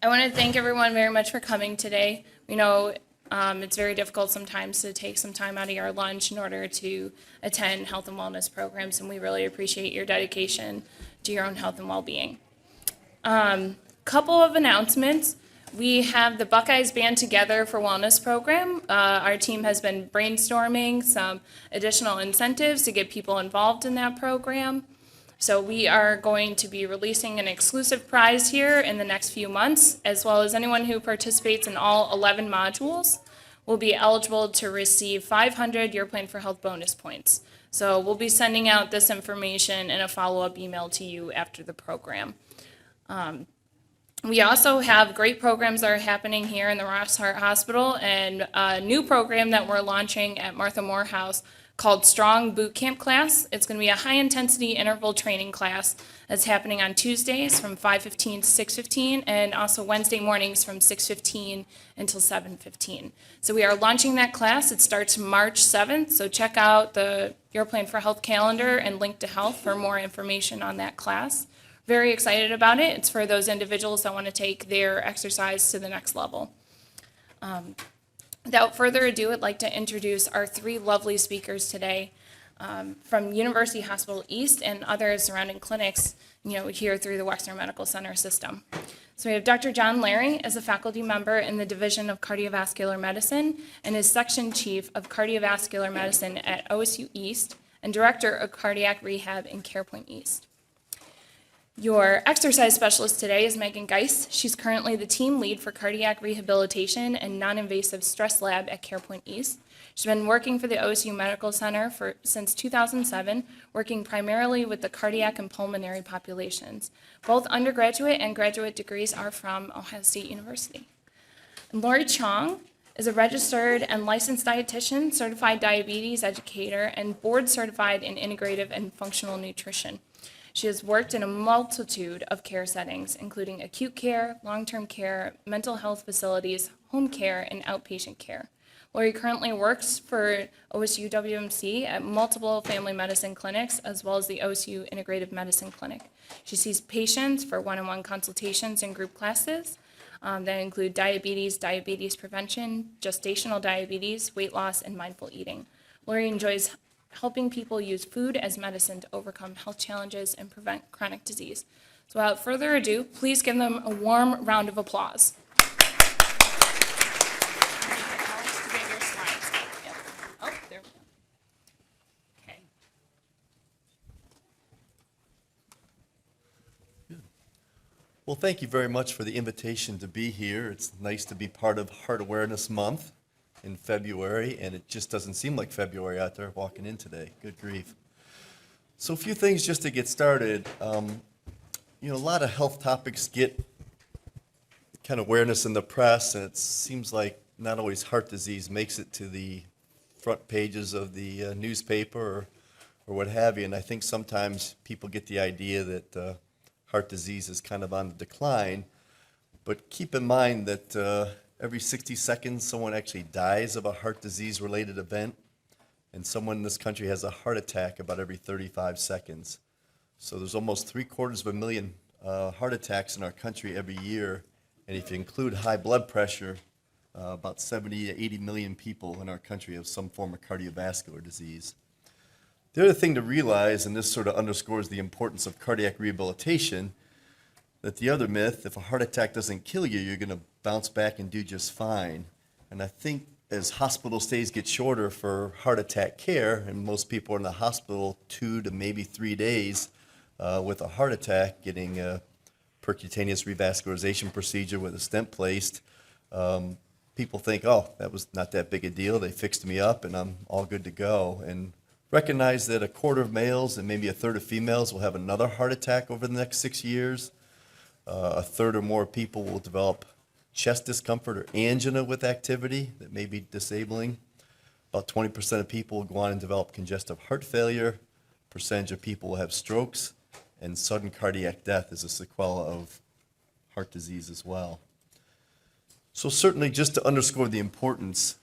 I want to thank everyone very much for coming today. We know it's very difficult sometimes to take some time out of your lunch in order to attend health and wellness programs, and we really appreciate your dedication to your own health and well-being. Couple of announcements. We have the Buckeyes Band Together for Wellness program. Our team has been brainstorming some additional incentives to get people involved in that program. So we are going to be releasing an exclusive prize here in the next few months, as well as anyone who participates in all 11 modules will be eligible to receive 500 Your Plan for Health bonus points. So we'll be sending out this information in a follow-up email to you after the program. We also have great programs that are happening here in the Ross Hart Hospital, and a new program that we're launching at Martha Morehouse called Strong Boot Camp Class. It's going to be a high-intensity interval training class that's happening on Tuesdays from 5:15 to 6:15, and also Wednesday mornings from 6:15 until 7:15. So we are launching that class. It starts March 7th, so check out the Your Plan for Health calendar and Link to Health for more information on that class. Very excited about it. It's for those individuals that want to take their exercise to the next level. Without further ado, I'd like to introduce our three lovely speakers today from University Hospital East and other surrounding clinics, here through the Wexner Medical Center system. So we have Dr. John Larry as a faculty member in the Division of Cardiovascular Medicine and is Section Chief of Cardiovascular Medicine at OSU East and Director of Cardiac Rehab in CarePoint East. Your exercise specialist today is Megan Geis. She's currently the team lead for cardiac rehabilitation and non-invasive stress lab at CarePoint East. She's been working for the OSU Medical Center since 2007, working primarily with the cardiac and pulmonary populations. Both undergraduate and graduate degrees are from Ohio State University. And Lori Chong is a registered and licensed dietitian, certified diabetes educator, and board certified in integrative and functional nutrition. She has worked in a multitude of care settings, including acute care, long-term care, mental health facilities, home care, and outpatient care. Lori currently works for OSU WMC at multiple family medicine clinics, as well as the OSU Integrative Medicine Clinic. She sees patients for one-on-one consultations and group classes that include diabetes, diabetes prevention, gestational diabetes, weight loss, and mindful eating. Lori enjoys helping people use food as medicine to overcome health challenges and prevent chronic disease. So without further ado, please give them a warm round of applause. Oh, there we go. Okay. Good. Well, thank you very much for the invitation to be here. It's nice to be part of Heart Awareness Month in February, and it just doesn't seem like February out there walking in today. Good grief. So a few things just to get started. A lot of health topics get kind of awareness in the press, and it seems like not always heart disease makes it to the front pages of the newspaper or what have you, and I think sometimes people get the idea that heart disease is kind of on the decline, but keep in mind that every 60 seconds, someone actually dies of a heart disease-related event, and someone in this country has a heart attack about every 35 seconds. So there's almost 750,000 heart attacks in our country every year, and if you include high blood pressure, about 70 to 80 million people in our country have some form of cardiovascular disease. The other thing to realize, and this sort of underscores the importance of cardiac rehabilitation, that the other myth, if a heart attack doesn't kill you, you're going to bounce back and do just fine. And I think as hospital stays get shorter for heart attack care, and most people are in the hospital 2 to maybe 3 days with a heart attack, getting a percutaneous revascularization procedure with a stent placed, people think, oh, that was not that big a deal. They fixed me up and I'm all good to go. And recognize that a quarter of males and maybe a third of females will have another heart attack over the next 6 years. A third or more people will develop chest discomfort or angina with activity that may be disabling. About 20% of people will go on and develop congestive heart failure. Percentage of people will have strokes, and sudden cardiac death is a sequela of heart disease as well. So certainly, just to underscore the importance,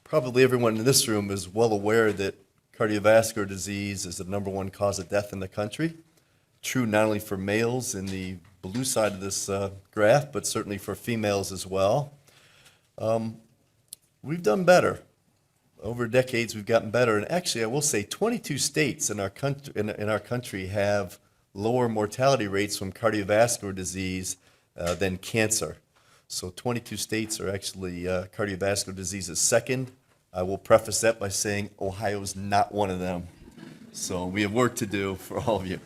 probably everyone in this room is well aware that cardiovascular disease is the #1 cause of death in the country. true not only for males in the blue side of this graph, but certainly for females as well. We've done better. Over decades, we've gotten better. And actually, I will say 22 states in our country have lower mortality rates from cardiovascular disease than cancer. So 22 states are actually cardiovascular disease is second. I will preface that by saying Ohio's not one of them. So we have work to do for all of you.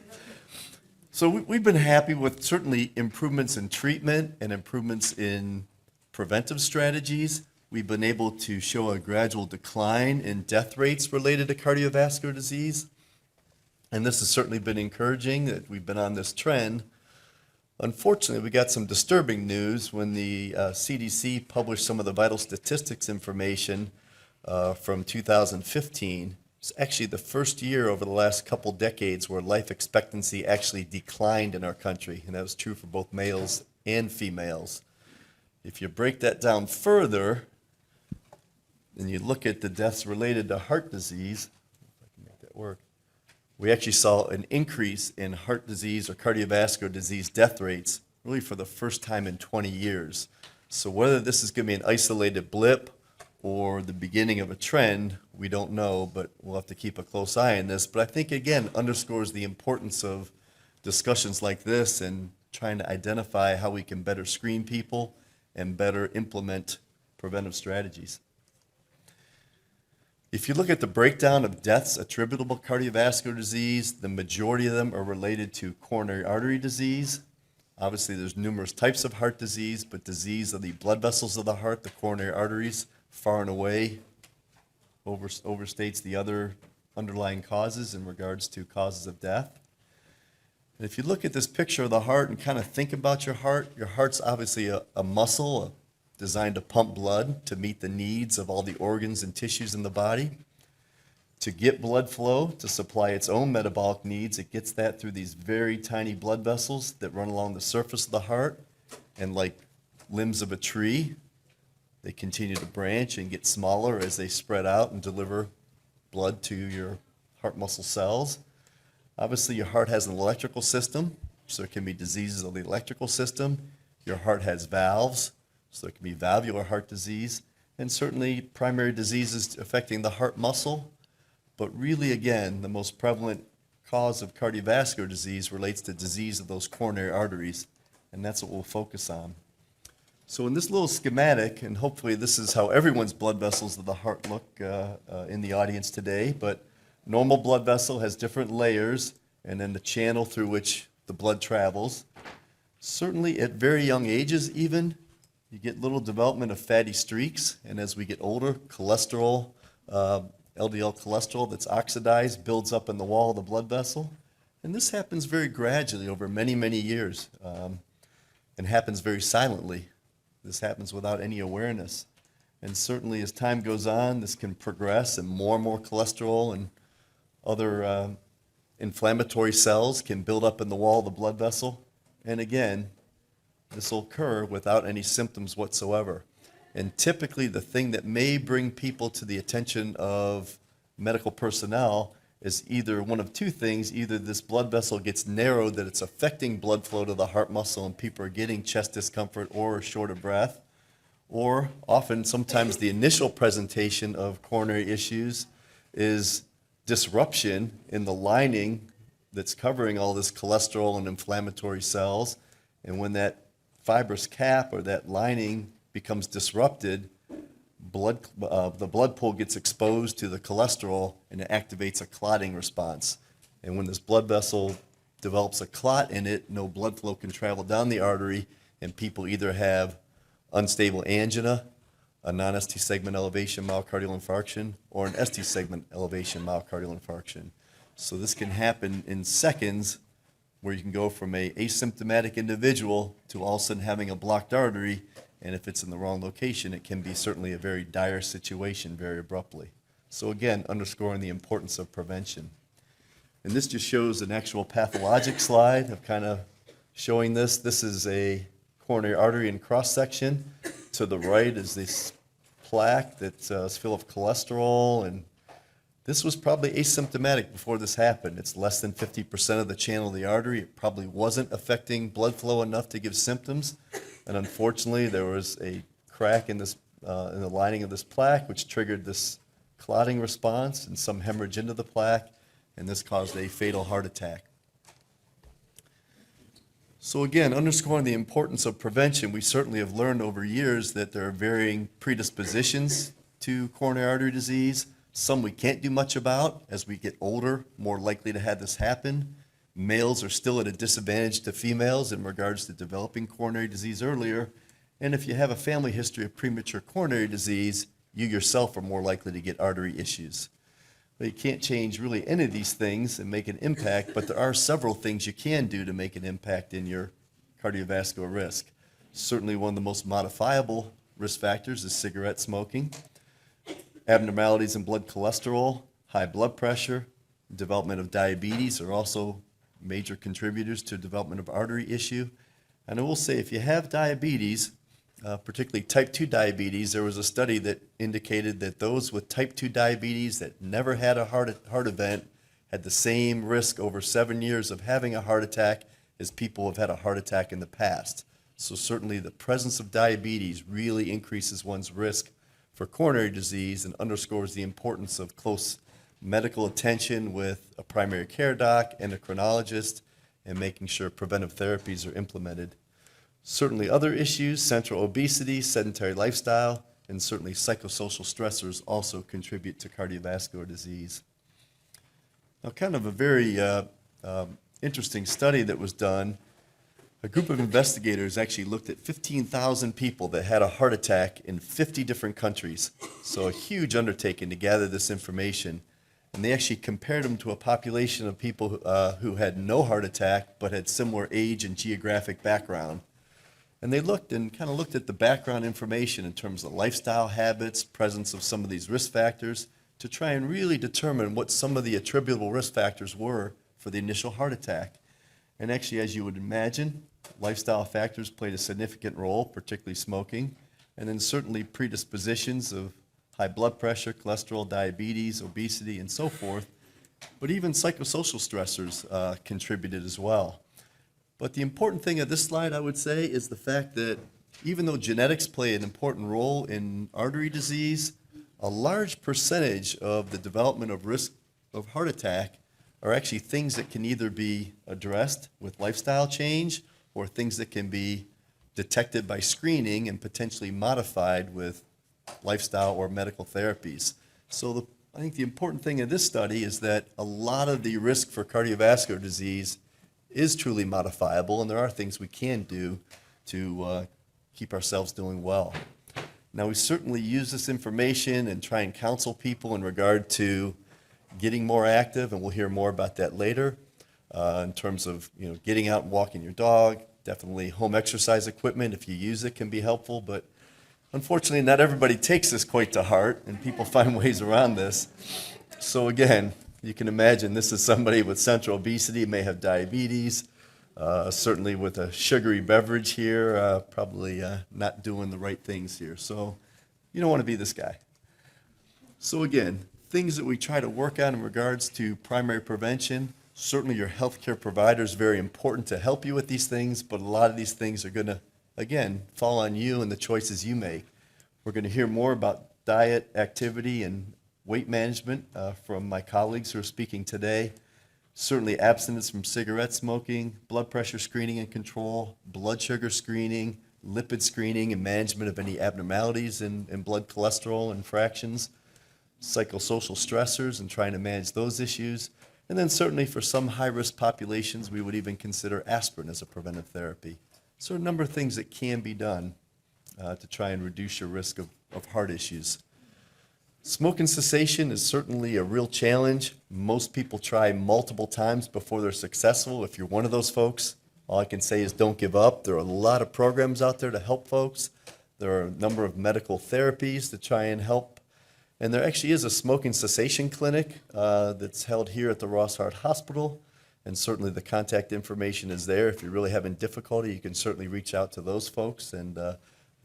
So we've been happy with certainly improvements in treatment and improvements in preventive strategies. We've been able to show a gradual decline in death rates related to cardiovascular disease. And this has certainly been encouraging that we've been on this trend. Unfortunately, we got some disturbing news when the CDC published some of the vital statistics information from 2015. It's actually the first year over the last couple decades where life expectancy actually declined in our country, and that was true for both males and females. If you break that down further, and you look at the deaths related to heart disease, if I can make that work, we actually saw an increase in heart disease or cardiovascular disease death rates really for the first time in 20 years. So whether this is going to be an isolated blip or the beginning of a trend, we don't know, but we'll have to keep a close eye on this. But I think, again, underscores the importance of discussions like this and trying to identify how we can better screen people and better implement preventive strategies. If you look at the breakdown of deaths attributable to cardiovascular disease, the majority of them are related to coronary artery disease. Obviously, there's numerous types of heart disease, but disease of the blood vessels of the heart, the coronary arteries, far and away overstates the other underlying causes in regards to causes of death. And if you look at this picture of the heart and kind of think about your heart's obviously a muscle designed to pump blood to meet the needs of all the organs and tissues in the body. To get blood flow, to supply its own metabolic needs, it gets that through these very tiny blood vessels that run along the surface of the heart. And like limbs of a tree, they continue to branch and get smaller as they spread out and deliver blood to your heart muscle cells. Obviously, your heart has an electrical system, so there can be diseases of the electrical system. Your heart has valves, so there can be valvular heart disease, and certainly primary diseases affecting the heart muscle. But really, again, the most prevalent cause of cardiovascular disease relates to disease of those coronary arteries, and that's what we'll focus on. So in this little schematic, and hopefully this is how everyone's blood vessels of the heart look in the audience today, but normal blood vessel has different layers, and then the channel through which the blood travels. Certainly at very young ages even, you get little development of fatty streaks, and as we get older, cholesterol, LDL cholesterol that's oxidized builds up in the wall of the blood vessel. And this happens very gradually over many, many years and happens very silently. This happens without any awareness. And certainly as time goes on, this can progress and more cholesterol and other inflammatory cells can build up in the wall of the blood vessel. And again, this will occur without any symptoms whatsoever. And typically the thing that may bring people to the attention of medical personnel is either one of two things. Either this blood vessel gets narrowed, that it's affecting blood flow to the heart muscle and people are getting chest discomfort or short of breath, or often sometimes the initial presentation of coronary issues is disruption in the lining that's covering all this cholesterol and inflammatory cells. And when that fibrous cap or that lining becomes disrupted, the blood pool gets exposed to the cholesterol and it activates a clotting response. And when this blood vessel develops a clot in it, no blood flow can travel down the artery, and people either have unstable angina, a non-ST segment elevation myocardial infarction, or an ST segment elevation myocardial infarction. So this can happen in seconds, where you can go from an asymptomatic individual to all of a sudden having a blocked artery, and if it's in the wrong location, it can be certainly a very dire situation very abruptly. So again, underscoring the importance of prevention. And this just shows an actual pathologic slide of kind of showing this. This is a coronary artery in cross-section. To the right is this plaque that's full of cholesterol, and This was probably asymptomatic before this happened. It's less than 50% of the channel of the artery. It probably wasn't affecting blood flow enough to give symptoms. And unfortunately, there was a crack in the lining of this plaque, which triggered this clotting response and some hemorrhage into the plaque, and this caused a fatal heart attack. So again, underscoring the importance of prevention, we certainly have learned over years that there are varying predispositions to coronary artery disease. Some we can't do much about. As we get older, more likely to have this happen. Males are still at a disadvantage to females in regards to developing coronary disease earlier. And if you have a family history of premature coronary disease, you yourself are more likely to get artery issues. But you can't change really any of these things and make an impact, but there are several things you can do to make an impact in your cardiovascular risk. Certainly one of the most modifiable risk factors is cigarette smoking. Abnormalities in blood cholesterol, high blood pressure, development of diabetes are also major contributors to development of artery issue. And I will say, if you have diabetes, particularly type 2 diabetes, there was a study that indicated that those with type 2 diabetes that never had a heart event had the same risk over 7 years of having a heart attack as people who have had a heart attack in the past. So certainly the presence of diabetes really increases one's risk for coronary disease and underscores the importance of close medical attention with a primary care doc, endocrinologist, and making sure preventive therapies are implemented. Certainly other issues, central obesity, sedentary lifestyle, and certainly psychosocial stressors also contribute to cardiovascular disease. Now, kind of a very interesting study that was done. A group of investigators actually looked at 15,000 people that had a heart attack in 50 different countries. So a huge undertaking to gather this information. And they actually compared them to a population of people who had no heart attack but had similar age and geographic background. And they looked at the background information in terms of lifestyle habits, presence of some of these risk factors, to try and really determine what some of the attributable risk factors were for the initial heart attack. And actually, as you would imagine, lifestyle factors played a significant role, particularly smoking, and then certainly predispositions of high blood pressure, cholesterol, diabetes, obesity, and so forth. But even psychosocial stressors contributed as well. But the important thing of this slide, I would say, is the fact that even though genetics play an important role in artery disease, a large percentage of the development of risk of heart attack are actually things that can either be addressed with lifestyle change or things that can be detected by screening and potentially modified with lifestyle or medical therapies. So I think the important thing in this study is that a lot of the risk for cardiovascular disease is truly modifiable, and there are things we can do to keep ourselves doing well. Now, we certainly use this information and try and counsel people in regard to getting more active, and we'll hear more about that later in terms of getting out and walking your dog. Definitely home exercise equipment, if you use it, can be helpful, but unfortunately not everybody takes this quite to heart, and people find ways around this. So again, you can imagine this is somebody with central obesity, may have diabetes, certainly with a sugary beverage here, probably not doing the right things here. So you don't want to be this guy. So again, things that we try to work on in regards to primary prevention. Certainly your healthcare provider is very important to help you with these things, but a lot of these things are going to, again, fall on you and the choices you make. We're going to hear more about diet, activity, and weight management from my colleagues who are speaking today. Certainly abstinence from cigarette smoking, blood pressure screening and control, blood sugar screening, lipid screening and management of any abnormalities in blood cholesterol and fractions, psychosocial stressors and trying to manage those issues. And then certainly for some high-risk populations, we would even consider aspirin as a preventive therapy. So a number of things that can be done to try and reduce your risk of heart issues. Smoking cessation is certainly a real challenge. Most people try multiple times before they're successful. If you're one of those folks, all I can say is don't give up. There are a lot of programs out there to help folks. There are a number of medical therapies to try and help. And there actually is a smoking cessation clinic that's held here at the Ross Hart Hospital. And certainly the contact information is there. If you're really having difficulty, you can certainly reach out to those folks, and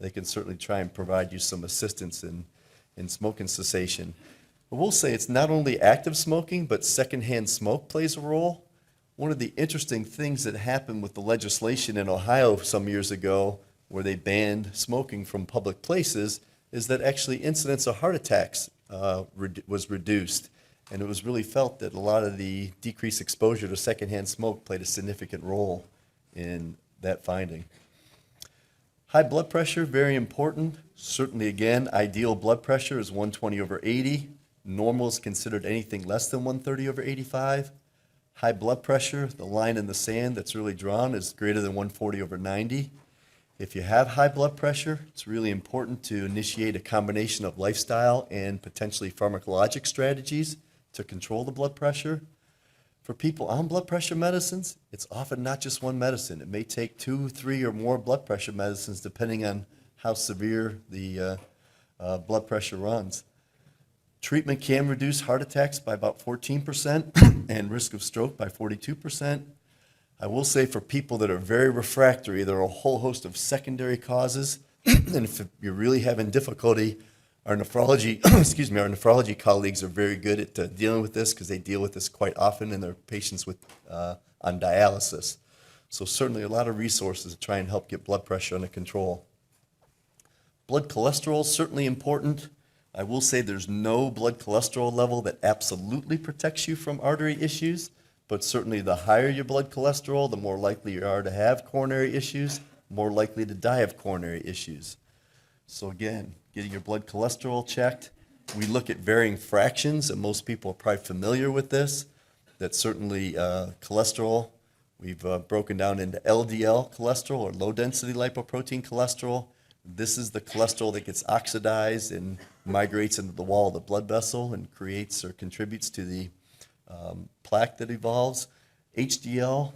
they can certainly try and provide you some assistance in smoking cessation. I will say it's not only active smoking, but secondhand smoke plays a role. One of the interesting things that happened with the legislation in Ohio some years ago, where they banned smoking from public places, is that actually incidence of heart attacks was reduced. And it was really felt that a lot of the decreased exposure to secondhand smoke played a significant role in that finding. High blood pressure, very important. Certainly, again, ideal blood pressure is 120/80. Normal is considered anything less than 130/85. High blood pressure, the line in the sand that's really drawn, is greater than 140/90. If you have high blood pressure, it's really important to initiate a combination of lifestyle and potentially pharmacologic strategies to control the blood pressure. For people on blood pressure medicines, it's often not just one medicine. It may take 2, 3, or more blood pressure medicines depending on how severe the blood pressure runs. Treatment can reduce heart attacks by about 14% and risk of stroke by 42%. I will say for people that are very refractory, there are a whole host of secondary causes. And if you're really having difficulty, our nephrology, our nephrology colleagues are very good at dealing with this because they deal with this quite often in their patients with on dialysis. So certainly a lot of resources to try and help get blood pressure under control. Blood cholesterol is certainly important. I will say there's no blood cholesterol level that absolutely protects you from artery issues, but certainly the higher your blood cholesterol, the more likely you are to have coronary issues, more likely to die of coronary issues. So again, getting your blood cholesterol checked. We look at varying fractions, and most people are probably familiar with this. That's certainly cholesterol. We've broken down into LDL cholesterol, or low-density lipoprotein cholesterol. This is the cholesterol that gets oxidized and migrates into the wall of the blood vessel and creates or contributes to the plaque that evolves. HDL,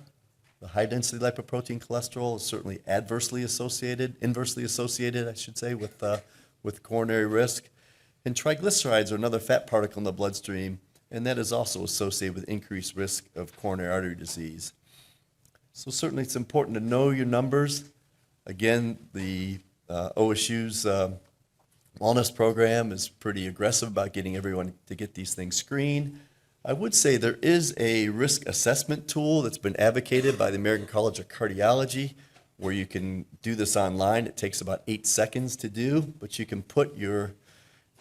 the high-density lipoprotein cholesterol, is certainly inversely associated, I should say, with coronary risk. And triglycerides are another fat particle in the bloodstream, and that is also associated with increased risk of coronary artery disease. So certainly it's important to know your numbers. Again, the OSU's wellness program is pretty aggressive about getting everyone to get these things screened. I would say there is a risk assessment tool that's been advocated by the American College of Cardiology, where you can do this online. It takes about 8 seconds to do, but you can put your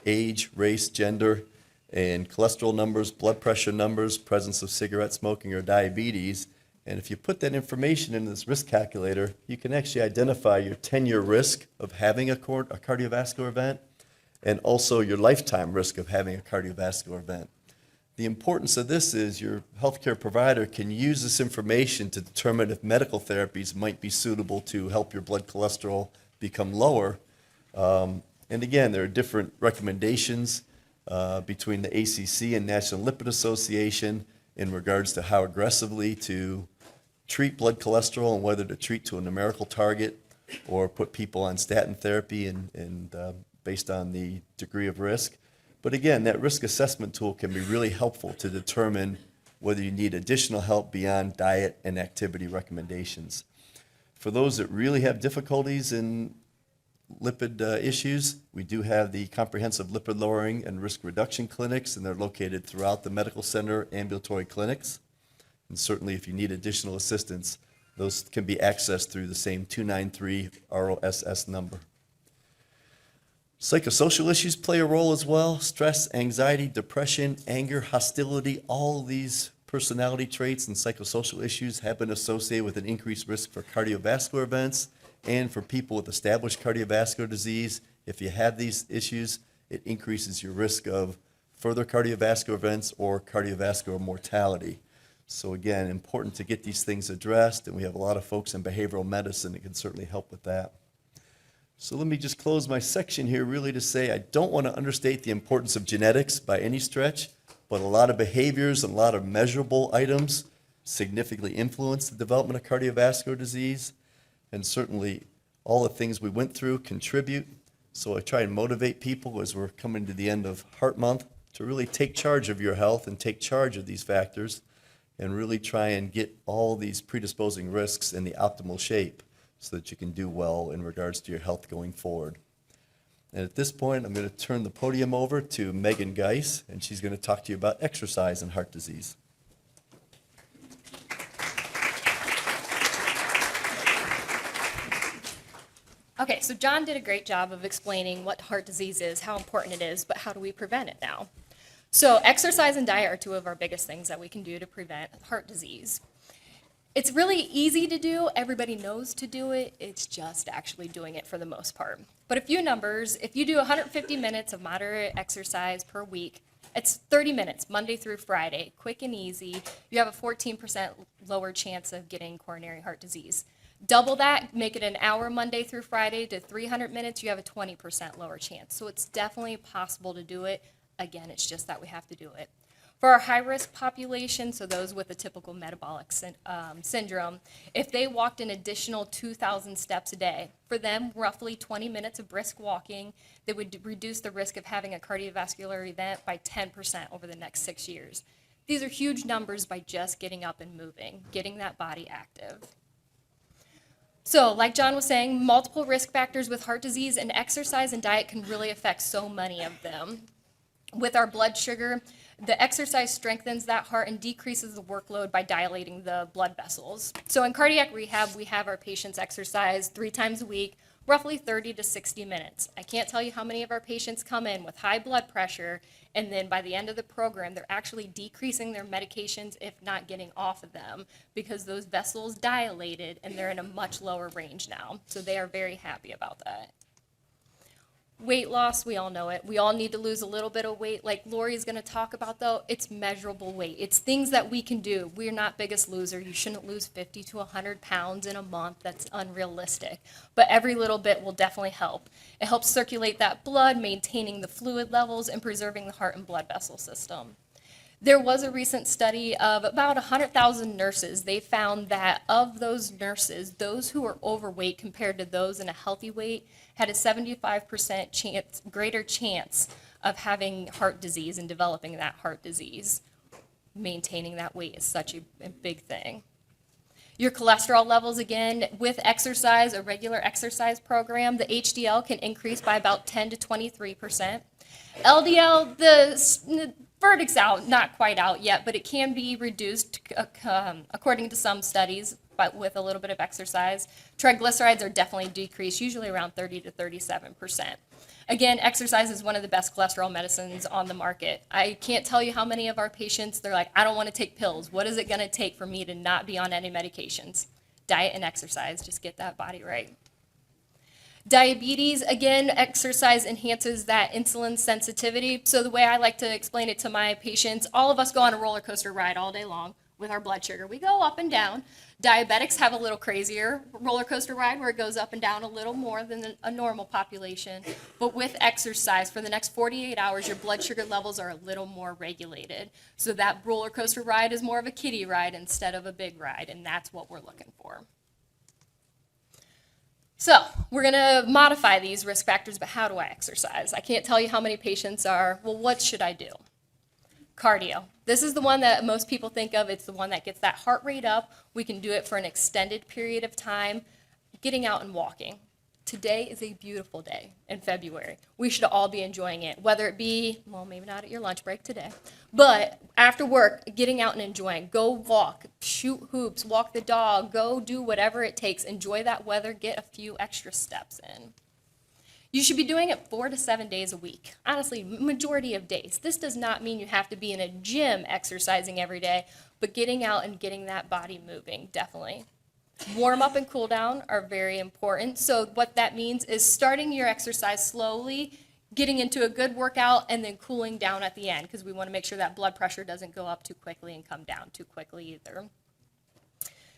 age, race, gender, and cholesterol numbers, blood pressure numbers, presence of cigarette smoking or diabetes. And if you put that information in this risk calculator, you can actually identify your 10-year risk of having a cardiovascular event and also your lifetime risk of having a cardiovascular event. The importance of this is your healthcare provider can use this information to determine if medical therapies might be suitable to help your blood cholesterol become lower. And again, there are different recommendations between the ACC and National Lipid Association in regards to how aggressively to treat blood cholesterol and whether to treat to a numerical target or put people on statin therapy and based on the degree of risk. But again, that risk assessment tool can be really helpful to determine whether you need additional help beyond diet and activity recommendations. For those that really have difficulties in lipid issues, we do have the comprehensive lipid lowering and risk reduction clinics, and they're located throughout the medical center ambulatory clinics. And certainly if you need additional assistance, those can be accessed through the same 293 ROSS number. Psychosocial issues play a role as well. Stress, anxiety, depression, anger, hostility, all of these personality traits and psychosocial issues have been associated with an increased risk for cardiovascular events. And for people with established cardiovascular disease, if you have these issues, it increases your risk of further cardiovascular events or cardiovascular mortality. So again, important to get these things addressed, and we have a lot of folks in behavioral medicine that can certainly help with that. So let me just close my section here really to say I don't want to understate the importance of genetics by any stretch, but a lot of behaviors and a lot of measurable items significantly influence the development of cardiovascular disease. And certainly all the things we went through contribute. So I try and motivate people as we're coming to the end of Heart Month to really take charge of your health and take charge of these factors and really try and get all these predisposing risks in the optimal shape so that you can do well in regards to your health going forward. And at this point, I'm going to turn the podium over to Megan Geis, and she's going to talk to you about exercise and heart disease. Okay, so John did a great job of explaining what heart disease is, how important it is, but how do we prevent it now? So exercise and diet are two of our biggest things that we can do to prevent heart disease. It's really easy to do. Everybody knows to do it. It's just actually doing it for the most part. But a few numbers, if you do 150 minutes of moderate exercise per week, it's 30 minutes, Monday through Friday, quick and easy. You have a 14% lower chance of getting coronary heart disease. Double that, make it an hour Monday through Friday to 300 minutes, you have a 20% lower chance. So it's definitely possible to do it. Again, it's just that we have to do it. For our high-risk population, so those with a typical metabolic syndrome, if they walked an additional 2,000 steps a day, for them, roughly 20 minutes of brisk walking, they would reduce the risk of having a cardiovascular event by 10% over the next 6 years. These are huge numbers by just getting up and moving, getting that body active. So, like John was saying, multiple risk factors with heart disease, and exercise and diet can really affect so many of them. With our blood sugar, the exercise strengthens that heart and decreases the workload by dilating the blood vessels. So in cardiac rehab, we have our patients exercise 3 times a week, roughly 30 to 60 minutes. I can't tell you how many of our patients come in with high blood pressure, and then by the end of the program, they're actually decreasing their medications, if not getting off of them, because those vessels dilated and they're in a much lower range now. So they are very happy about that. Weight loss, we all know it. We all need to lose a little bit of weight. Like Lori's going to talk about, though, it's measurable weight. It's things that we can do. We're not Biggest Loser. You shouldn't lose 50 to 100 pounds in a month. That's unrealistic. But every little bit will definitely help. It helps circulate that blood, maintaining the fluid levels, and preserving the heart and blood vessel system. There was a recent study of about 100,000 nurses. They found that of those nurses, those who were overweight compared to those in a healthy weight had a 75% greater chance of having heart disease and developing that heart disease. Maintaining that weight is such a big thing. Your cholesterol levels, again, with exercise, a regular exercise program, the HDL can increase by about 10 to 23%. LDL, the verdict's out, not quite out yet, but it can be reduced according to some studies, but with a little bit of exercise. Triglycerides are definitely decreased, usually around 30 to 37%. Again, exercise is one of the best cholesterol medicines on the market. I can't tell you how many of our patients, they're like, I don't want to take pills. What is it going to take for me to not be on any medications? Diet and exercise, just get that body right. Diabetes, again, exercise enhances that insulin sensitivity. So the way I like to explain it to my patients, all of us go on a roller coaster ride all day long with our blood sugar. We go up and down. Diabetics have a little crazier roller coaster ride where it goes up and down a little more than a normal population. But with exercise, for the next 48 hours, your blood sugar levels are a little more regulated. So that roller coaster ride is more of a kiddie ride instead of a big ride, and that's what we're looking for. So we're going to modify these risk factors, but how do I exercise? I can't tell you how many patients are, well, what should I do? Cardio. This is the one that most people think of. It's the one that gets that heart rate up. We can do it for an extended period of time. Getting out and walking. Today is a beautiful day in February. We should all be enjoying it, whether it be, well, maybe not at your lunch break today, but after work, getting out and enjoying. Go walk, shoot hoops, walk the dog, go do whatever it takes. Enjoy that weather, get a few extra steps in. You should be doing it 4 to 7 days a week. Honestly, majority of days. This does not mean you have to be in a gym exercising every day, but getting out and getting that body moving, definitely. Warm up and cool down are very important. So what that means is starting your exercise slowly, getting into a good workout, and then cooling down at the end, because we want to make sure that blood pressure doesn't go up too quickly and come down too quickly either.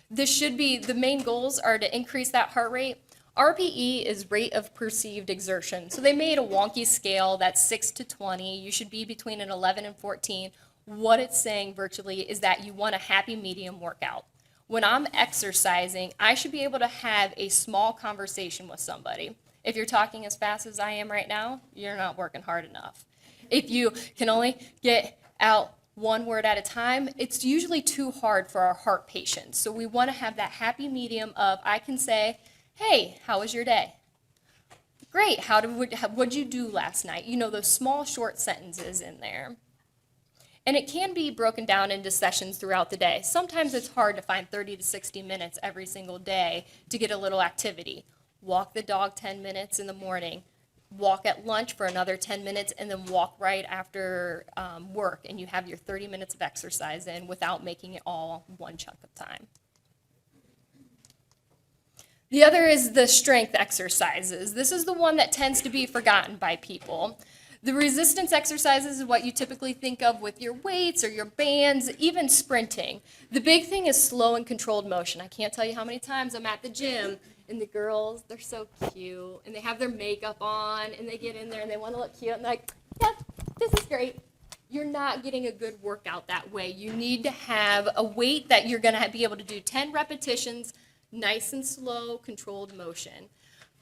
This should be, the main goals are to increase that heart rate. RPE is rate of perceived exertion. So they made a wonky scale that's 6 to 20. You should be between an 11 and 14. What it's saying virtually is that you want a happy medium workout. When I'm exercising, I should be able to have a small conversation with somebody. If you're talking as fast as I am right now, you're not working hard enough. If you can only get out one word at a time, it's usually too hard for our heart patients. So we want to have that happy medium of I can say, hey, how was your day? Great, what'd you do last night? You know, those small short sentences in there. And it can be broken down into sessions throughout the day. Sometimes it's hard to find 30 to 60 minutes every single day to get a little activity. Walk the dog 10 minutes in the morning, walk at lunch for another 10 minutes, and then walk right after work, and you have your 30 minutes of exercise in without making it all one chunk of time. The other is the strength exercises. This is the one that tends to be forgotten by people. The resistance exercises is what you typically think of with your weights or your bands, even sprinting. The big thing is slow and controlled motion. I can't tell you how many times I'm at the gym and the girls, they're so cute, and they have their makeup on, and they get in there and they want to look cute, and they're like, yeah, this is great. You're not getting a good workout that way. You need to have a weight that you're going to be able to do 10 repetitions, nice and slow, controlled motion.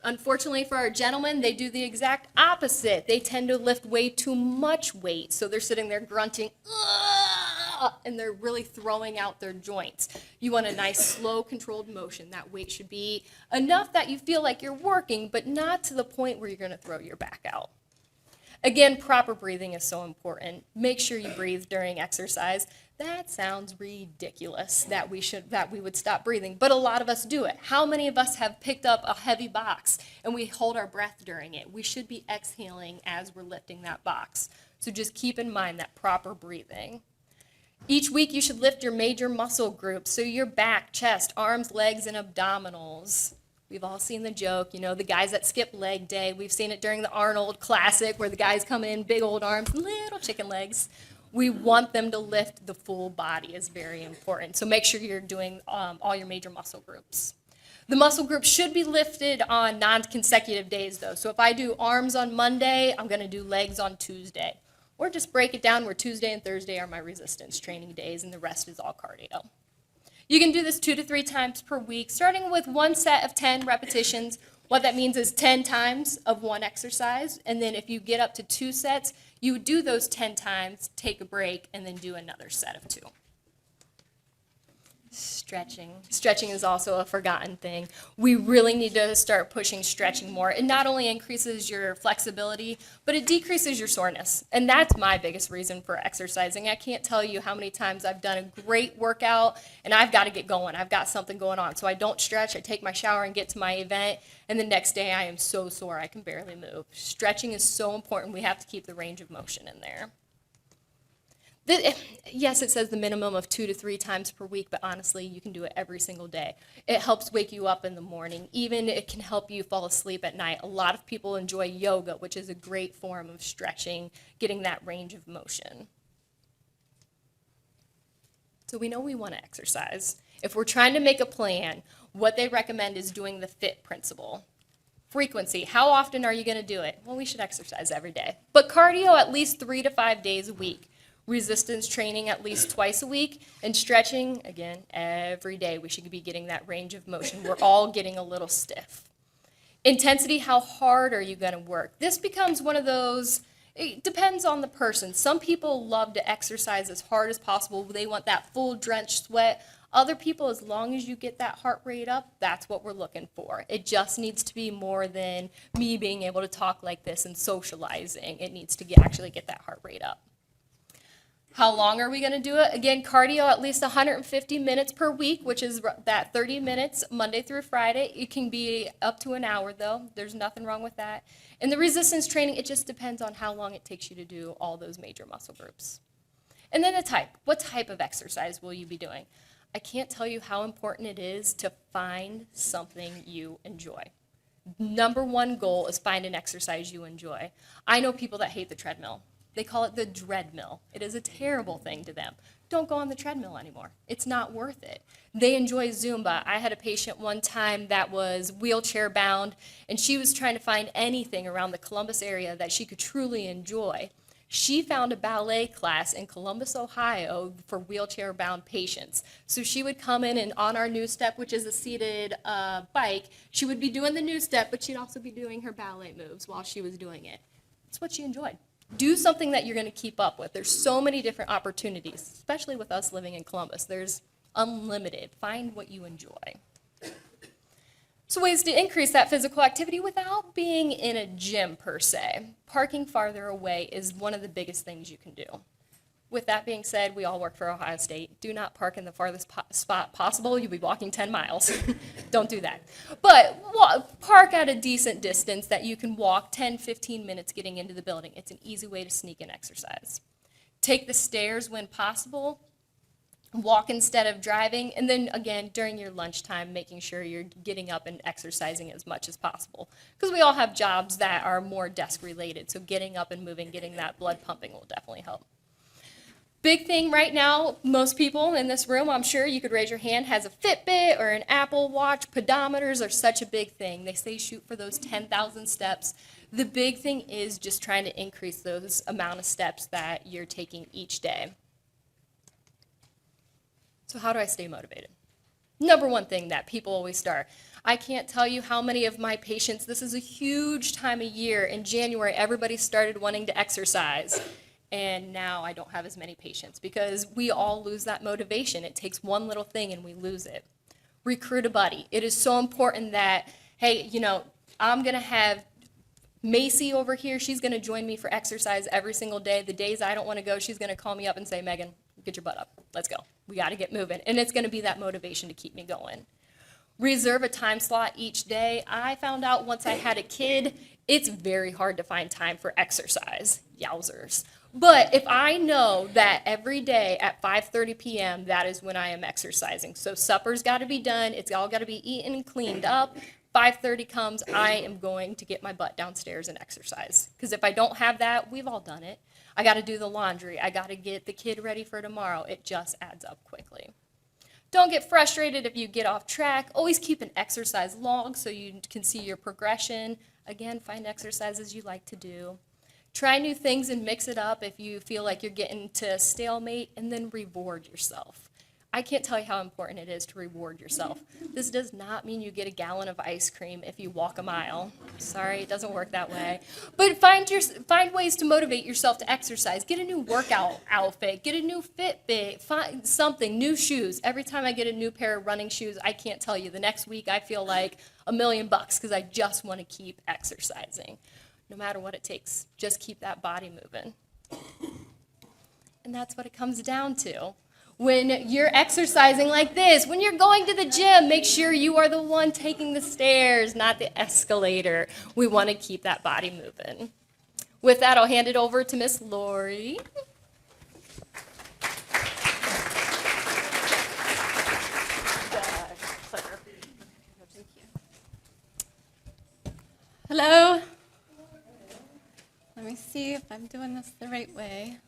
Unfortunately for our gentlemen, they do the exact opposite. They tend to lift way too much weight, so they're sitting there grunting, "Ugh!" and they're really throwing out their joints. You want a nice, slow, controlled motion. That weight should be enough that you feel like you're working, but not to the point where you're going to throw your back out. Again, proper breathing is so important. Make sure you breathe during exercise. That sounds ridiculous that we would stop breathing, but a lot of us do it. How many of us have picked up a heavy box and we hold our breath during it? We should be exhaling as we're lifting that box. So just keep in mind that proper breathing. Each week you should lift your major muscle groups, so your back, chest, arms, legs, and abdominals. We've all seen the joke, you know, the guys that skip leg day. We've seen it during the Arnold Classic where the guys come in, big old arms, little chicken legs. We want them to lift the full body is very important. So make sure you're doing all your major muscle groups. The muscle groups should be lifted on non-consecutive days though. So if I do arms on Monday, I'm going to do legs on Tuesday. Or just break it down where Tuesday and Thursday are my resistance training days and the rest is all cardio. You can do this 2 to 3 times per week, starting with one set of 10 repetitions. What that means is 10 times of one exercise, and then if you get up to 2 sets, you would do those 10 times, take a break, and then do another set of 2. Stretching. Stretching is also a forgotten thing. We really need to start pushing stretching more. It not only increases your flexibility, but it decreases your soreness. And that's my biggest reason for exercising. I can't tell you how many times I've done a great workout and I've got to get going. I've got something going on. So I don't stretch. I take my shower and get to my event. And the next day I am so sore I can barely move. Stretching is so important. We have to keep the range of motion in there. Yes, it says the minimum of 2 to 3 times per week, but honestly, you can do it every single day. It helps wake you up in the morning. Even it can help you fall asleep at night. A lot of people enjoy yoga, which is a great form of stretching, getting that range of motion. So we know we want to exercise. If we're trying to make a plan, what they recommend is doing the FIT principle. Frequency, how often are you going to do it? Well, we should exercise every day. But cardio at least 3 to 5 days a week. Resistance training at least twice a week, and stretching, again, every day. We should be getting that range of motion. We're all getting a little stiff. Intensity, how hard are you going to work? This becomes one of those, it depends on the person. Some people love to exercise as hard as possible. They want that full drenched sweat. Other people, as long as you get that heart rate up, that's what we're looking for. It just needs to be more than me being able to talk like this and socializing. It needs to actually get that heart rate up. How long are we going to do it? Again, cardio at least 150 minutes per week, which is that 30 minutes Monday through Friday. It can be up to an hour, though. There's nothing wrong with that. And the resistance training, it just depends on how long it takes you to do all those major muscle groups. And then the type. What type of exercise will you be doing? I can't tell you how important it is to find something you enjoy. Number one goal is find an exercise you enjoy. I know people that hate the treadmill. They call it the dreadmill. It is a terrible thing to them. Don't go on the treadmill anymore. It's not worth it. They enjoy Zumba. I had a patient one time that was wheelchair bound, and she was trying to find anything around the Columbus area that she could truly enjoy. She found a ballet class in Columbus, Ohio for wheelchair bound patients. So she would come in and on our new step, which is a seated bike, she would be doing the new step, but she'd also be doing her ballet moves while she was doing it. It's what she enjoyed. Do something that you're going to keep up with. There's so many different opportunities, especially with us living in Columbus. There's unlimited. Find what you enjoy. So ways to increase that physical activity without being in a gym per se. Parking farther away is one of the biggest things you can do. With that being said, we all work for Ohio State. Do not park in the farthest spot possible. You'll be walking 10 miles. Don't do that. But park at a decent distance that you can walk 10, 15 minutes getting into the building. It's an easy way to sneak in exercise. Take the stairs when possible. Walk instead of driving. And then again, during your lunchtime, making sure you're getting up and exercising as much as possible. Because we all have jobs that are more desk related. So getting up and moving, getting that blood pumping will definitely help. Big thing right now, most people in this room, I'm sure you could raise your hand, has a Fitbit or an Apple Watch. Pedometers are such a big thing. They say shoot for those 10,000 steps. The big thing is just trying to increase those amount of steps that you're taking each day. So how do I stay motivated? Number one thing that people always start. I can't tell you how many of my patients, this is a huge time of year. In January, everybody started wanting to exercise. And now I don't have as many patients because we all lose that motivation. It takes one little thing and we lose it. Recruit a buddy. It is so important that, hey, you know, I'm going to have Macy over here. She's going to join me for exercise every single day. The days I don't want to go, she's going to call me up and say, Megan, get your butt up. Let's go. We got to get moving. And it's going to be that motivation to keep me going. Reserve a time slot each day. I found out once I had a kid, it's very hard to find time for exercise. Yowzers. But if I know that every day at 5:30 p.m., that is when I am exercising. So supper's got to be done. It's all got to be eaten and cleaned up. 5:30 comes, I am going to get my butt downstairs and exercise. Because if I don't have that, we've all done it. I got to do the laundry. I got to get the kid ready for tomorrow. It just adds up quickly. Don't get frustrated if you get off track. Always keep an exercise log so you can see your progression. Again, find exercises you like to do. Try new things and mix it up if you feel like you're getting to a stalemate, and then reward yourself. I can't tell you how important it is to reward yourself. This does not mean you get a gallon of ice cream if you walk a mile. Sorry, it doesn't work that way. But find ways to motivate yourself to exercise. Get a new workout outfit. Get a new Fitbit. Find something, new shoes. Every time I get a new pair of running shoes, I can't tell you. The next week I feel like $1,000,000 because I just want to keep exercising. No matter what it takes, just keep that body moving. And that's what it comes down to. When you're exercising like this, when you're going to the gym, make sure you are the one taking the stairs, not the escalator. We want to keep that body moving. With that, I'll hand it over to Miss Lori. Hello. Let me see if I'm doing this the right way.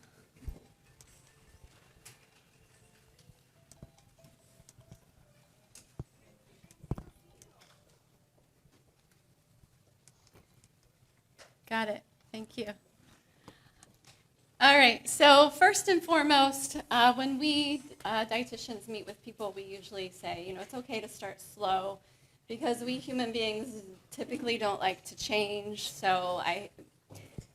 Got it. Thank you. All right. So first and foremost, when we dietitians meet with people, we usually say, you know, it's okay to start slow because we human beings typically don't like to change. So I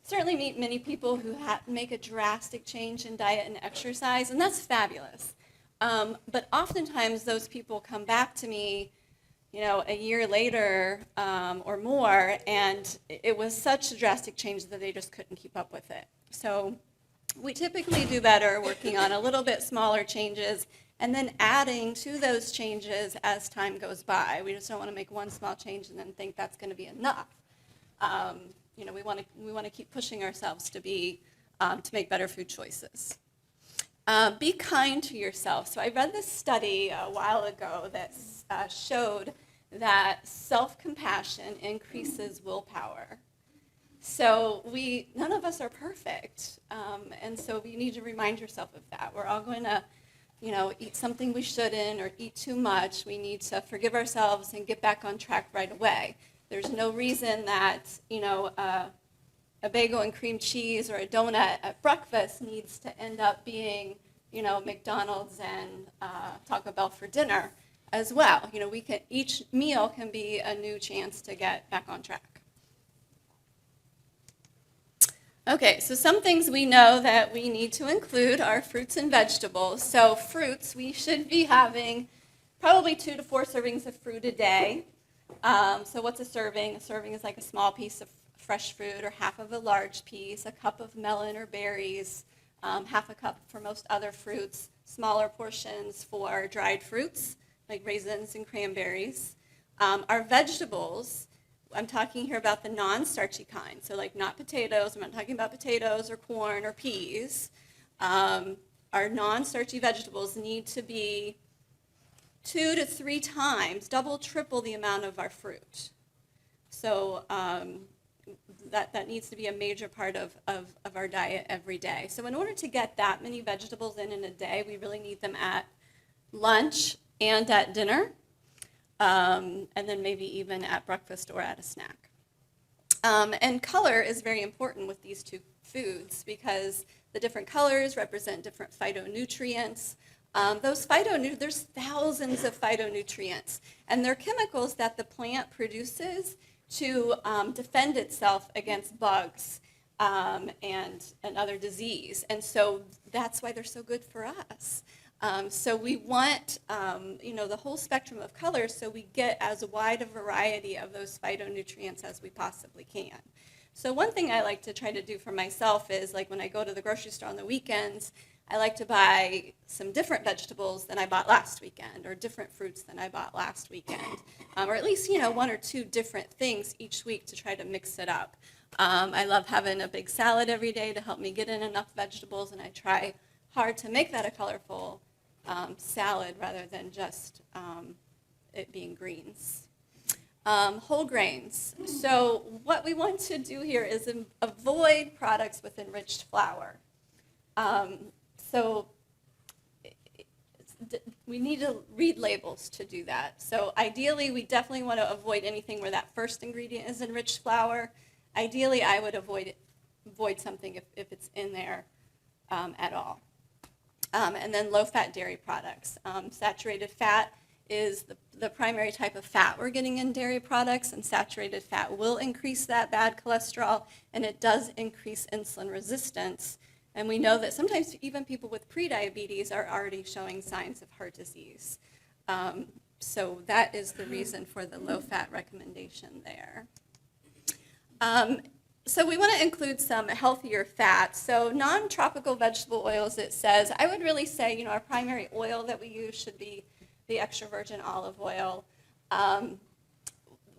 certainly meet many people who make a drastic change in diet and exercise, and that's fabulous. But oftentimes those people come back to me, you know, a year later or more, and it was such a drastic change that they just couldn't keep up with it. So we typically do better working on a little bit smaller changes and then adding to those changes as time goes by. We just don't want to make one small change and then think that's going to be enough. You know, we want to keep pushing ourselves to make better food choices. Be kind to yourself. So I read this study a while ago that showed that self-compassion increases willpower. So none of us are perfect, and so you need to remind yourself of that. We're all going to, you know, eat something we shouldn't or eat too much. We need to forgive ourselves and get back on track right away. There's no reason that, you know, a bagel and cream cheese or a donut at breakfast needs to end up being, you know, McDonald's and Taco Bell for dinner as well. You know, each meal can be a new chance to get back on track. Okay, so some things we know that we need to include are fruits and vegetables. So fruits, we should be having probably 2 to 4 servings of fruit a day. So what's a serving? A serving is like a small piece of fresh fruit or half of a large piece, a cup of melon or berries, half a cup for most other fruits, smaller portions for dried fruits like raisins and cranberries. Our vegetables, I'm talking here about the non-starchy kind, so like not potatoes, I'm not talking about potatoes or corn or peas. Our non-starchy vegetables need to be 2 to 3 times, double, triple the amount of our fruit. So that needs to be a major part of our diet every day. So in order to get that many vegetables in a day, we really need them at lunch and at dinner, and then maybe even at breakfast or at a snack. And color is very important with these two foods because the different colors represent different phytonutrients. There's thousands of phytonutrients, and they're chemicals that the plant produces to defend itself against bugs and other disease. And so that's why they're so good for us. So we want, the whole spectrum of colors so we get as wide a variety of those phytonutrients as we possibly can. So one thing I like to try to do for myself is, like, when I go to the grocery store on the weekends, I like to buy some different vegetables than I bought last weekend, or different fruits than I bought last weekend, or at least, 1 or 2 different things each week to try to mix it up. I love having a big salad every day to help me get in enough vegetables, and I try hard to make that a colorful salad rather than just it being greens. Whole grains. So what we want to do here is avoid products with enriched flour. So we need to read labels to do that. So ideally, we definitely want to avoid anything where that first ingredient is enriched flour. Ideally, I would avoid something if it's in there at all. And then low-fat dairy products. Saturated fat is the primary type of fat we're getting in dairy products, and saturated fat will increase that bad cholesterol, and it does increase insulin resistance. And we know that sometimes even people with prediabetes are already showing signs of heart disease. So that is the reason for the low-fat recommendation there. So we want to include some healthier fats. So non-tropical vegetable oils, it says, I would really say, our primary oil that we use should be the extra virgin olive oil.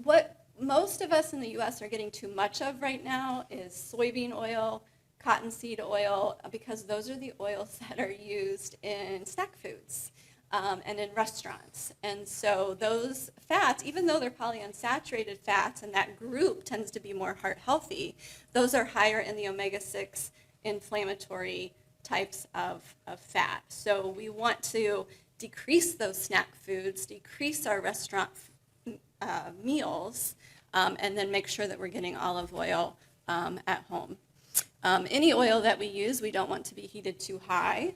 What most of us in the U.S. are getting too much of right now is soybean oil, cottonseed oil, because those are the oils that are used in snack foods and in restaurants. And so those fats, even though they're polyunsaturated fats, and that group tends to be more heart healthy, those are higher in the omega-6 inflammatory types of fat. So we want to decrease those snack foods, decrease our restaurant meals, and then make sure that we're getting olive oil at home. Any oil that we use, we don't want to be heated too high.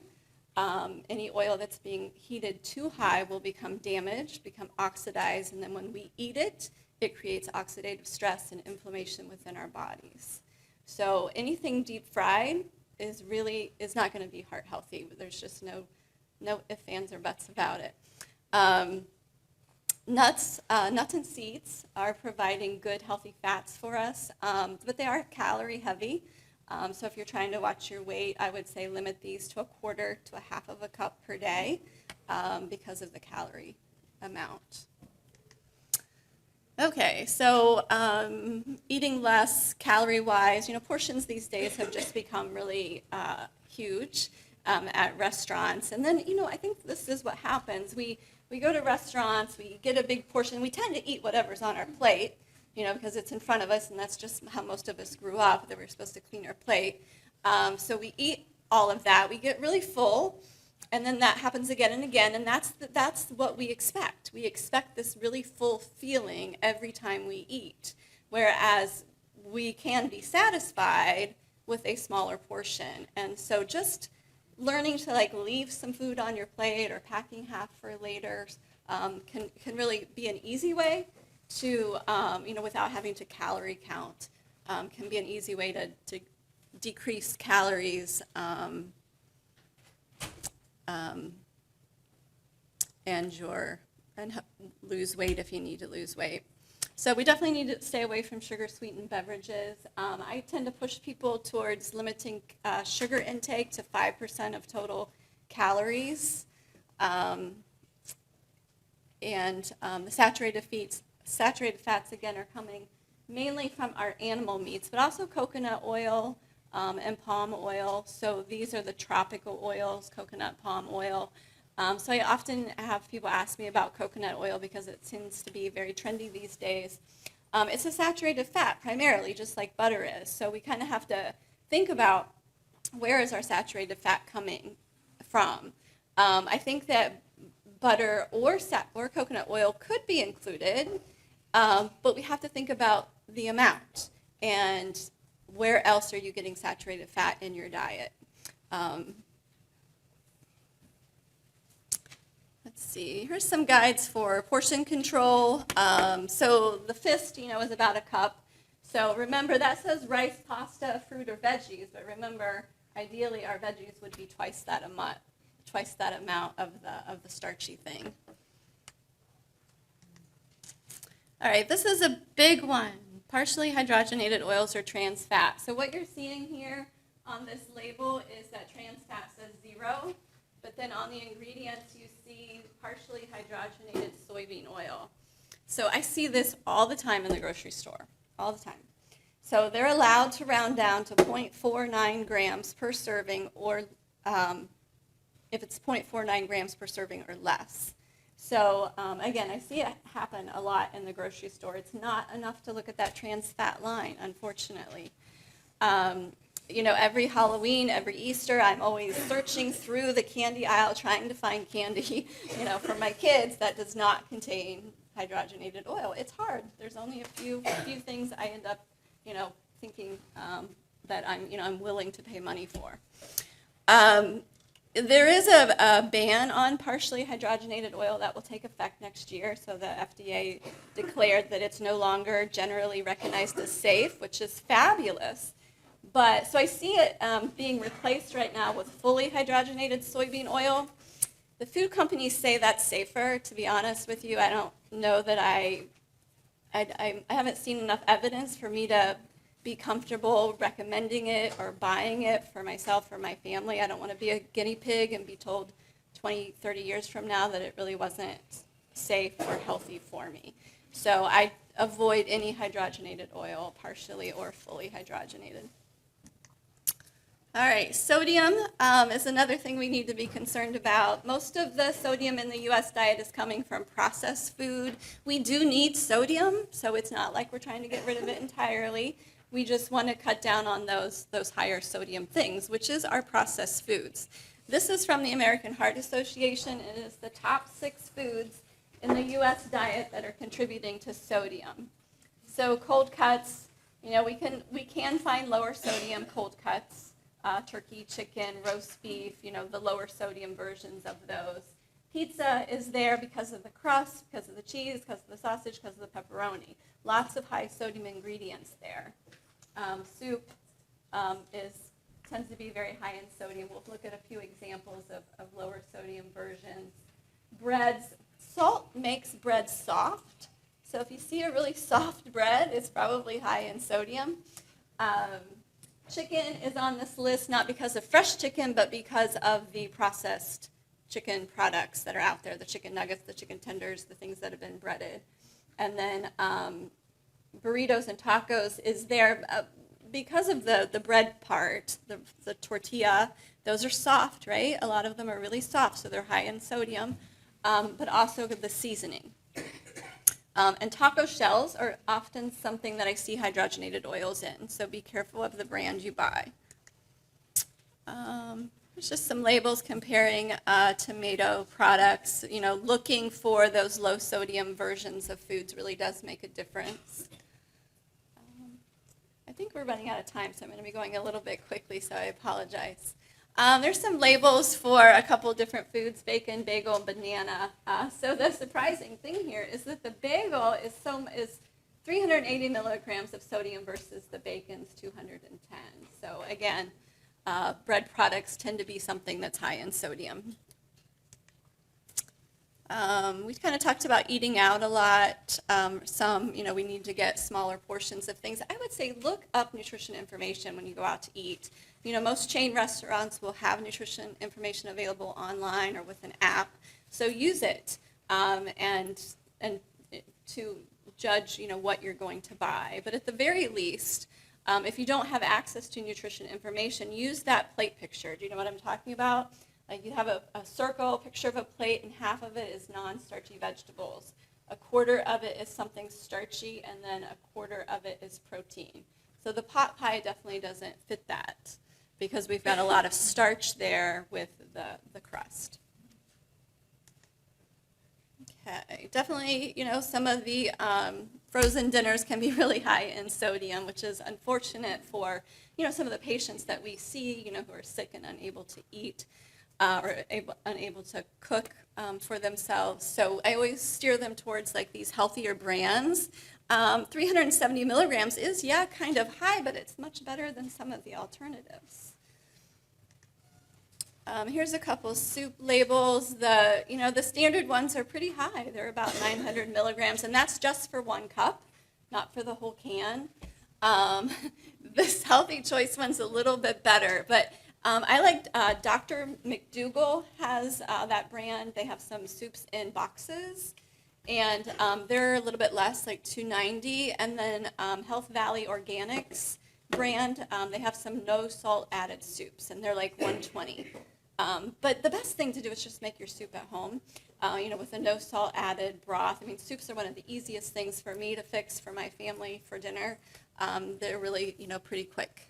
Any oil that's being heated too high will become damaged, become oxidized, and then when we eat it, it creates oxidative stress and inflammation within our bodies. So anything deep fried is not going to be heart healthy. There's just no ifs, ands, or buts about it. Nuts and seeds are providing good, healthy fats for us, but they are calorie heavy. So if you're trying to watch your weight, I would say limit these to 1/4 to 1/2 of a cup per day because of the calorie amount. Okay, so eating less calorie-wise, portions these days have just become really huge at restaurants. And then, I think this is what happens. We go to restaurants, we get a big portion, we tend to eat whatever's on our plate, because it's in front of us, and that's just how most of us grew up, that we're supposed to clean our plate. So we eat all of that. We get really full, and then that happens again and again, and that's what we expect. We expect this really full feeling every time we eat, whereas we can be satisfied with a smaller portion. And so just learning to leave some food on your plate or packing half for later can really be an easy way to, without having to calorie count, can be an easy way to decrease calories and lose weight if you need to lose weight. So we definitely need to stay away from sugar-sweetened beverages. I tend to push people towards limiting sugar intake to 5% of total calories. The saturated fats, again, are coming mainly from our animal meats, but also coconut oil and palm oil. So these are the tropical oils, coconut, palm oil. So I often have people ask me about coconut oil because it seems to be very trendy these days. It's a saturated fat primarily, just like butter is. So we kind of have to think about where is our saturated fat coming from. I think that butter or coconut oil could be included, but we have to think about the amount and where else are you getting saturated fat in your diet. Let's see, here's some guides for portion control. So the fist, is about a cup. So remember, that says rice, pasta, fruit, or veggies, but remember, ideally our veggies would be twice that amount of the starchy thing. All right, this is a big one. Partially hydrogenated oils or trans fat. So what you're seeing here on this label is that trans fat says 0, but then on the ingredients you see partially hydrogenated soybean oil. So I see this all the time in the grocery store, all the time. So they're allowed to round down to 0.49 grams per serving, or if it's 0.49 grams per serving or less. So again, I see it happen a lot in the grocery store. It's not enough to look at that trans fat line, unfortunately. Every Halloween, every Easter, I'm always searching through the candy aisle trying to find candy, for my kids that does not contain hydrogenated oil. It's hard. There's only a few things I end up, thinking that I'm willing to pay money for. There is a ban on partially hydrogenated oil that will take effect next year. So the FDA declared that it's no longer generally recognized as safe, which is fabulous. So I see it being replaced right now with fully hydrogenated soybean oil. The food companies say that's safer. To be honest with you, I don't know that I haven't seen enough evidence for me to be comfortable recommending it or buying it for myself or my family. I don't want to be a guinea pig and be told 20, 30 years from now that it really wasn't safe or healthy for me. So I avoid any hydrogenated oil, partially or fully hydrogenated. All right, sodium is another thing we need to be concerned about. Most of the sodium in the U.S. diet is coming from processed food. We do need sodium, so it's not like we're trying to get rid of it entirely. We just want to cut down on those higher sodium things, which is our processed foods. This is from the American Heart Association. It is the top 6 foods in the U.S. diet that are contributing to sodium. So cold cuts, we can find lower sodium cold cuts. Turkey, chicken, roast beef, the lower sodium versions of those. Pizza is there because of the crust, because of the cheese, because of the sausage, because of the pepperoni. Lots of high sodium ingredients there. Soup tends to be very high in sodium. We'll look at a few examples of lower sodium versions. Breads, salt makes bread soft. So if you see a really soft bread, it's probably high in sodium. Chicken is on this list not because of fresh chicken, but because of the processed chicken products that are out there, the chicken nuggets, the chicken tenders, the things that have been breaded. And then burritos and tacos is there because of the bread part, the tortilla. Those are soft, right? A lot of them are really soft, so they're high in sodium, but also the seasoning. And taco shells are often something that I see hydrogenated oils in, so be careful of the brand you buy. There's just some labels comparing tomato products. Looking for those low sodium versions of foods really does make a difference. I think we're running out of time, so I'm going to be going a little bit quickly, so I apologize. There's some labels for a couple different foods, bacon, bagel, and banana. So the surprising thing here is that the bagel is 380 milligrams of sodium versus the bacon's 210. So again, bread products tend to be something that's high in sodium. We kind of talked about eating out a lot. We need to get smaller portions of things. I would say look up nutrition information when you go out to eat. Most chain restaurants will have nutrition information available online or with an app, so use it and to judge, what you're going to buy. But at the very least, if you don't have access to nutrition information, use that plate picture. Do you know what I'm talking about? Like you have a circle, picture of a plate, and half of it is non-starchy vegetables. A quarter of it is something starchy, and then a quarter of it is protein. So the pot pie definitely doesn't fit that because we've got a lot of starch there with the crust. Okay, definitely, some of the frozen dinners can be really high in sodium, which is unfortunate for, some of the patients that we see, who are sick and unable to eat. Or unable to cook for themselves. So I always steer them towards like these healthier brands. 370 milligrams is, kind of high, but it's much better than some of the alternatives. Here's a couple soup labels. The standard ones are pretty high. They're about 900 milligrams, and that's just for 1 cup, not for the whole can. This Healthy Choice one's a little bit better, but I like Dr. McDougall has that brand. They have some soups in boxes, and they're a little bit less, like $2.90. And then Health Valley Organics brand, they have some no salt added soups, and they're like $1.20. But the best thing to do is just make your soup at home, with a no salt added broth. I mean, soups are one of the easiest things for me to fix for my family for dinner. They're really, pretty quick.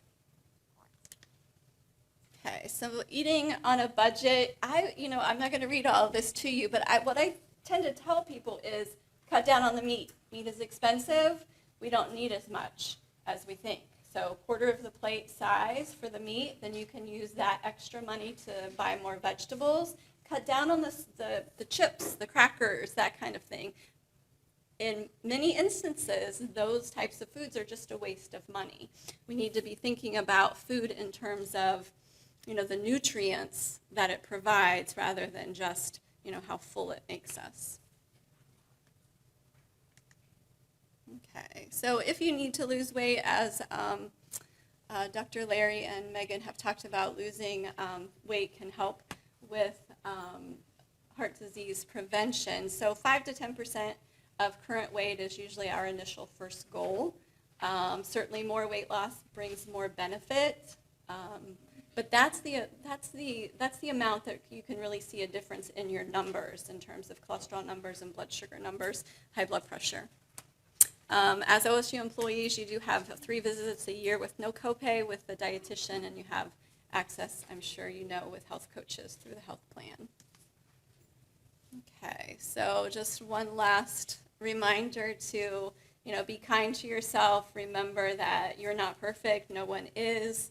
Okay, so eating on a budget, I'm not going to read all of this to you, but what I tend to tell people is cut down on the meat. Meat is expensive. We don't need as much as we think. So quarter of the plate size for the meat, then you can use that extra money to buy more vegetables. Cut down on the chips, the crackers, that kind of thing. In many instances, those types of foods are just a waste of money. We need to be thinking about food in terms of the nutrients that it provides rather than just, how full it makes us. Okay, so if you need to lose weight, as Dr. Larry and Megan have talked about, losing weight can help with heart disease prevention. So 5 to 10% of current weight is usually our initial first goal. Certainly more weight loss brings more benefit. But that's the amount that you can really see a difference in your numbers in terms of cholesterol numbers and blood sugar numbers, high blood pressure. As OSU employees, you do have 3 visits a year with no copay with the dietitian, and you have access, I'm sure with health coaches through the health plan. Okay, so just one last reminder to, be kind to yourself. Remember that you're not perfect. No one is.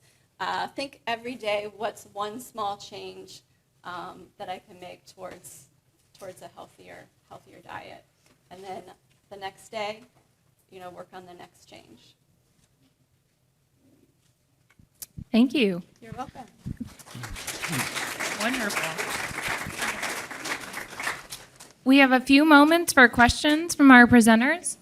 Think every day, what's one small change that I can make towards a healthier diet, and then the next day, work on the next change. Thank you. You're welcome. Wonderful. We have a few moments for questions from our presenters.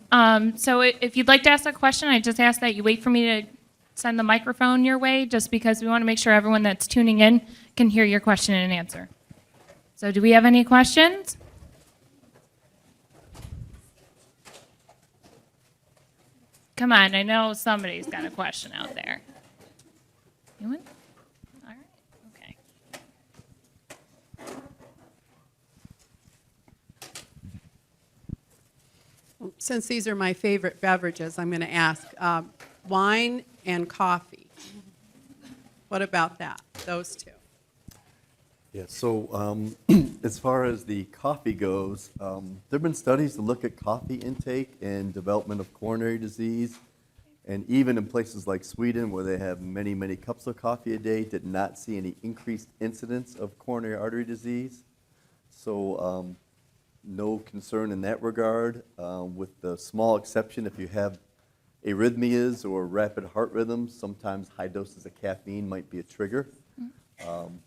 So if you'd like to ask a question, I just ask that you wait for me to send the microphone your way, just because we want to make sure everyone that's tuning in can hear your question and answer. So do we have any questions? Come on, I know somebody's got a question out there. Anyone? All right, okay. Since these are my favorite beverages, I'm going to ask wine and coffee. What about that, those two? Yeah, so as far as the coffee goes, there have been studies to look at coffee intake and development of coronary disease, and even in places like Sweden, where they have many, many cups of coffee a day, did not see any increased incidence of coronary artery disease. So no concern in that regard, with the small exception if you have arrhythmias or rapid heart rhythms, sometimes high doses of caffeine might be a trigger.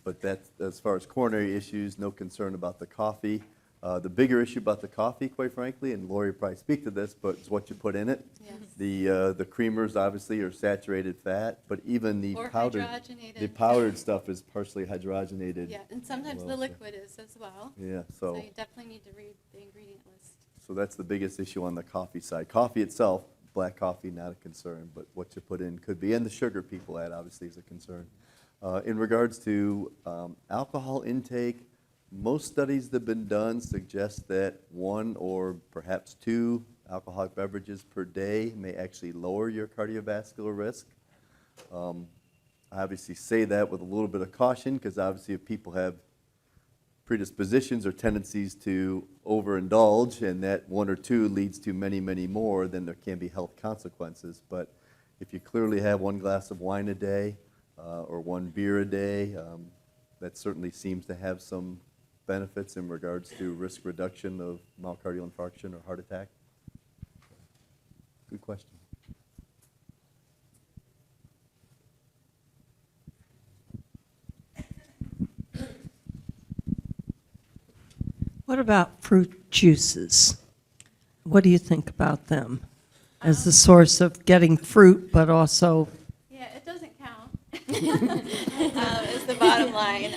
But that's, as far as coronary issues, no concern about the coffee. The bigger issue about the coffee, quite frankly, and Lori will probably speak to this, but it's what you put in it. Yes. The creamers obviously are saturated fat, but even the Or powdered, hydrogenated. the powdered stuff is partially hydrogenated. Yeah, and sometimes the Well, so- liquid is as well. Yeah, So you definitely need to read the ingredient list. so that's the biggest issue on the coffee side. Coffee itself, black coffee, not a concern, but what you put in could be, and the sugar people add obviously is a concern. In regards to alcohol intake, most studies that have been done suggest that 1 or perhaps 2 alcoholic beverages per day may actually lower your cardiovascular risk. I obviously say that with a little bit of caution, because obviously if people have predispositions or tendencies to overindulge, and that 1 or 2 leads to many, many more, then there can be health consequences. But if you clearly have 1 glass of wine a day or 1 beer a day, that certainly seems to have some benefits in regards to risk reduction of myocardial infarction or heart attack. Good question. What about fruit juices? What do you think about them as a source of getting fruit, but also, Yeah, it doesn't count, is the bottom line.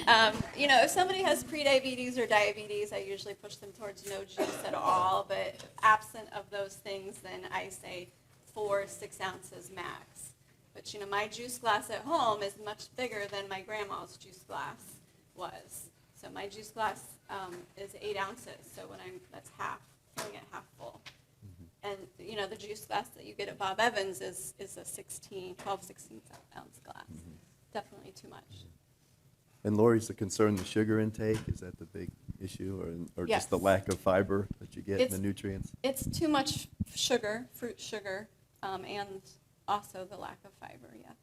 If somebody has prediabetes or diabetes, I usually push them towards no juice at all, but absent of those things, then I say 4 6 ounces max. But, my juice glass at home is much bigger than my grandma's juice glass was. So my juice glass is 8 ounces, so that's half, filling it half full. And, the juice glass that you get at Bob Evans is a 12, 16 ounce glass. Definitely too much. And Lori's the concern, the sugar intake, is that the big issue, or just the Yes. lack of fiber that you get in the It's- nutrients? It's too much sugar, fruit sugar, and also the lack of fiber, yeah.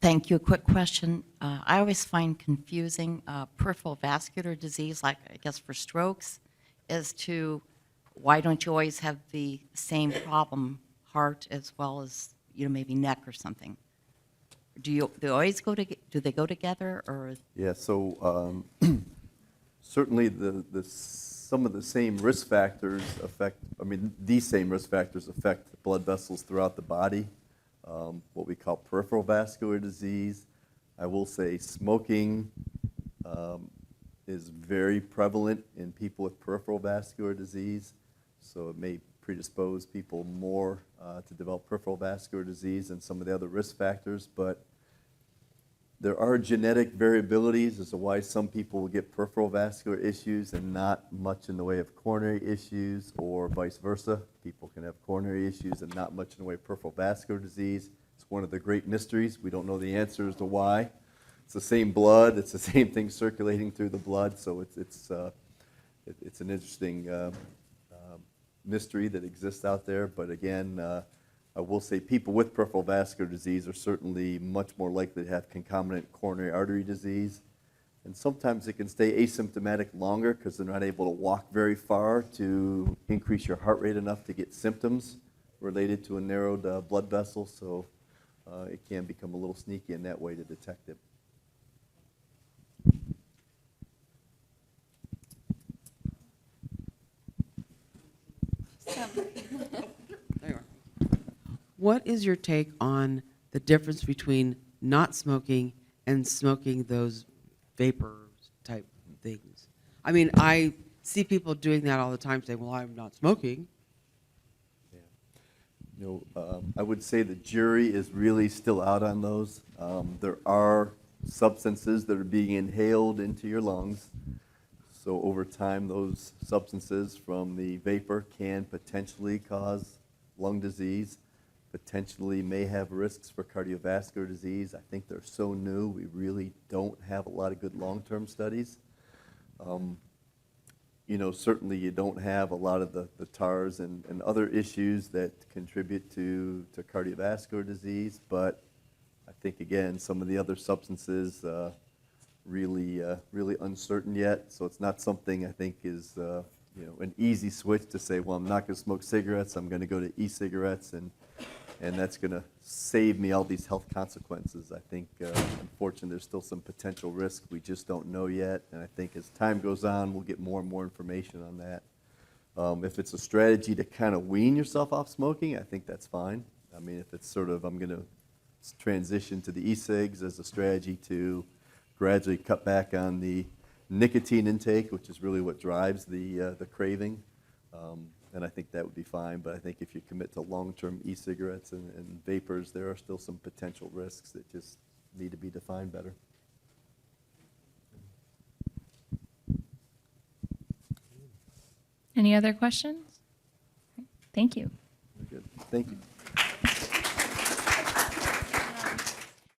Thank you. A quick question. I always find confusing peripheral vascular disease, like I guess for strokes, as to why don't you always have the same problem, heart as well as maybe neck or something? Do they always do they go together, or? Yeah, so certainly some of the same risk factors these same risk factors affect blood vessels throughout the body, what we call peripheral vascular disease. I will say smoking is very prevalent in people with peripheral vascular disease, so it may predispose people more to develop peripheral vascular disease than some of the other risk factors, but there are genetic variabilities as to why some people will get peripheral vascular issues and not much in the way of coronary issues, or vice versa. People can have coronary issues and not much in the way of peripheral vascular disease. It's one of the great mysteries. We don't know the answer as to why. It's the same blood. It's the same thing circulating through the blood. So it's an interesting mystery that exists out there. But again, I will say people with peripheral vascular disease are certainly much more likely to have concomitant coronary artery disease. And sometimes it can stay asymptomatic longer because they're not able to walk very far to increase your heart rate enough to get symptoms related to a narrowed blood vessel. So it can become a little sneaky in that way to detect it. What is your take on the difference between not smoking and smoking those vapor type things? I mean, I see people doing that all the time, saying, well, I'm not smoking. I would say the jury is really still out on those. There are substances that are being inhaled into your lungs. So over time, those substances from the vapor can potentially cause lung disease, potentially may have risks for cardiovascular disease. I think they're so new, we really don't have a lot of good long-term studies. Certainly you don't have a lot of the TARs and other issues that contribute to cardiovascular disease, but I think, again, some of the other substances really uncertain yet, so it's not something I think is an easy switch to say, well, I'm not going to smoke cigarettes, I'm going to go to e-cigarettes, and and that's going to save me all these health consequences. I think, unfortunately, there's still some potential risk we just don't know yet, and I think as time goes on, we'll get more and more information on that. If it's a strategy to kind of wean yourself off smoking, I think that's fine. I mean, if it's sort of, I'm going to transition to the e-cigs as a strategy to gradually cut back on the nicotine intake, which is really what drives the craving, then I think that would be fine. But I think if you commit to long-term e-cigarettes and vapors, there are still some potential risks that just need to be defined better. Any other questions? Thank you. Good. Thank you.